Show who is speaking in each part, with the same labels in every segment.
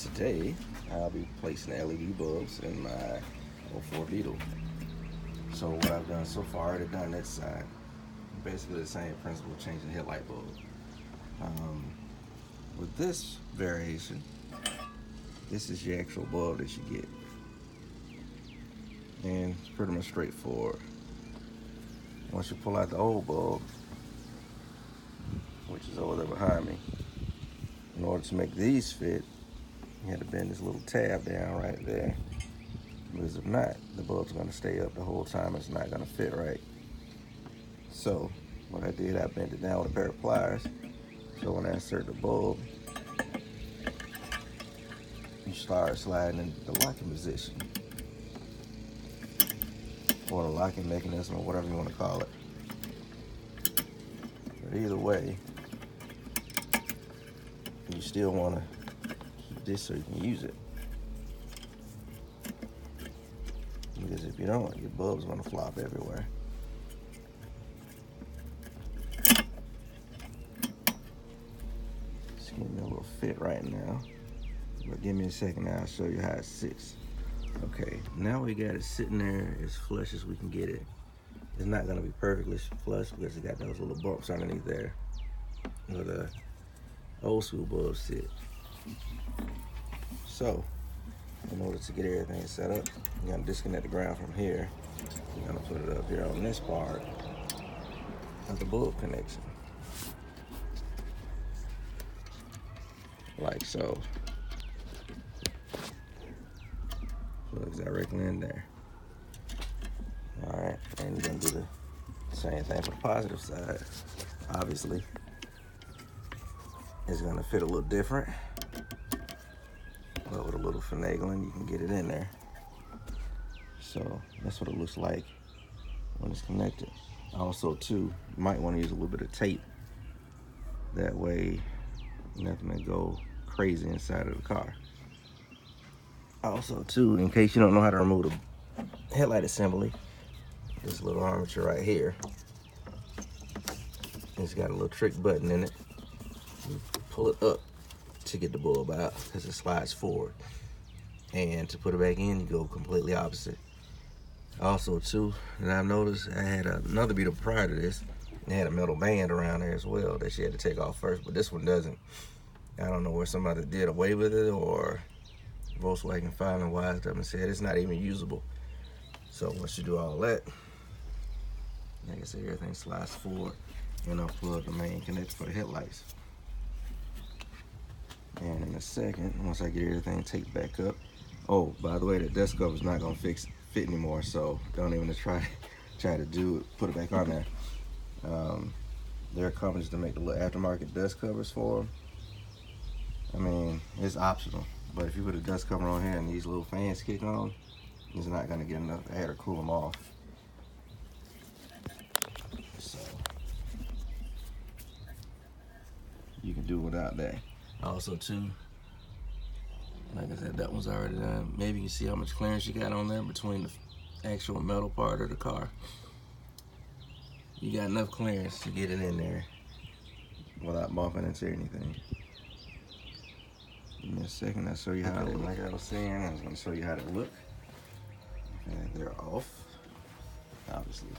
Speaker 1: Today I'll be placing LED bulbs in my 04 Beetle. So what I've done so far, I've done that side. Basically the same principle, changing the headlight bulb. With this variation, this is your actual bulb that you get. And it's pretty much straightforward. Once you pull out the old bulb, which is over there behind me, in order to make these fit, you had to bend this little tab down right there. Because if not, the bulb's gonna stay up the whole time. It's not gonna fit right. So what I did, I bent it down with a pair of pliers. So when I insert the bulb, you start sliding into the locking position, or the locking mechanism, or whatever you want to call it. But either way, you still want to keep this so you can use it. Because if you don't, your bulb's going to flop everywhere. Just give me a little fit right now. But give me a second, I'll show you how it sits. Okay, now we got it sitting there as flush as we can get it. It's not gonna be perfectly flush because it got those little bumps underneath there where the old school bulbs sit. So, in order to get everything set up, you're gonna disconnect the ground from here. You're gonna put it up here on this part of the bulb connection. Like so. Plugs directly in there. Alright, and you're gonna do the same thing for the positive side. Obviously, it's gonna fit a little different, but with a little finagling, you can get it in there. So that's what it looks like when it's connected. Also, too, you might want to use a little bit of tape. That way, nothing will go crazy inside of the car. Also, too, in case you don't know how to remove the headlight assembly, this little armature right here, it's got a little trick button in it. You pull it up to get the bulb out because it slides forward, and to put it back in, you go completely opposite. Also, too, that I've noticed, I had another Beetle prior to this. It had a metal band around there as well that she had to take off first, but this one doesn't. I don't know where somebody did away with it, or Volkswagen finally wised up and said it's not even usable. So once you do all that, like I said, everything slides forward, and I'll plug the main connector for the headlights. And in a second, once I get everything taped back up, oh, by the way, the dust cover's not gonna fit anymore, so don't even try to do it, put it back on there. There are companies that make the little aftermarket dust covers for them. I mean, it's optional, but if you put a dust cover on here and these little fans kick on, it's not gonna get enough air to cool them off. So you can do without that. Also, too, like I said, that one's already done. Maybe you can see how much clearance you got on there between the actual metal part of the car. You got enough clearance to get it in there without bumping into anything. Give me a second, I'll show you how it, like I was saying, I was gonna show you how they look. Okay, they're off, obviously.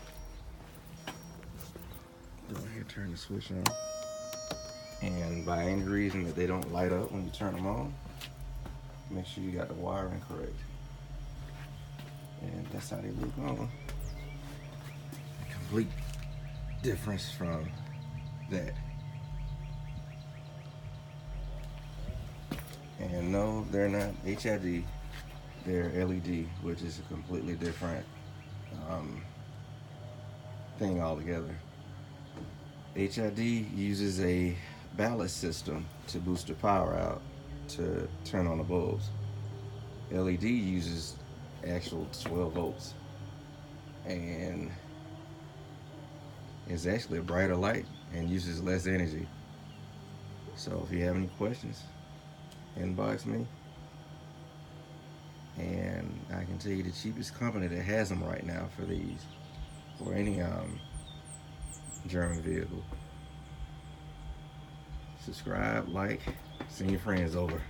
Speaker 1: Go ahead, turn the switch on. And by any reason that they don't light up when you turn them on, make sure you got the wiring correct. And that's how they look on. A complete difference from that. And no, they're not HID, they're LED, which is a completely different thing altogether. HID uses a ballast system to boost the power out to turn on the bulbs. LED uses actual 12 volts and it's actually a brighter light and uses less energy. So if you have any questions, inbox me, and I can tell you the cheapest company that has them right now for these, or any German vehicle. Subscribe, like, send your friends over.